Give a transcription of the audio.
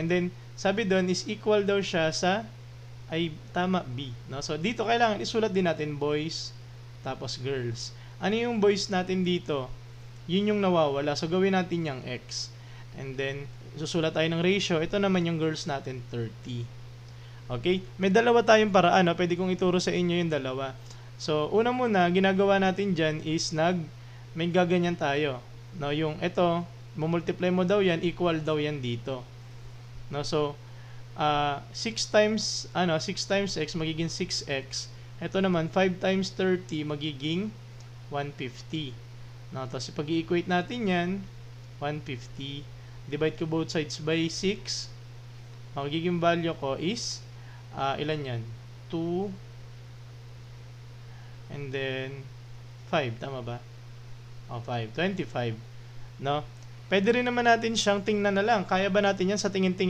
And then, sabi doon is equal daw siya sa, ay tama, B. No? So, dito kailangan isulat din natin boys, tapos girls. Ano yung boys natin dito? Yun yung nawawala. So, gawin natin yung X. And then, susulat tayo ng ratio. Ito naman yung girls natin, 30. Okay? May dalawa tayong paraan. No? Pwede kong ituro sa inyo yung dalawa. So, una muna, ginagawa natin dyan is may gaganyan tayo. No? Yung ito, multiply mo daw yan, equal daw yan dito. No? So, 6 times x magiging 6x. Ito naman, 5 times 30 magiging 150. No? Tapos, pag i-equate natin yan, 150. Divide ko both sides by 6. Ang magiging value ko is, ilan yan? 2, and then 5, tama ba? 5, 25. No? Pwede rin naman natin siyang tingnan na lang. Kaya ba natin yan sa tingin-tingin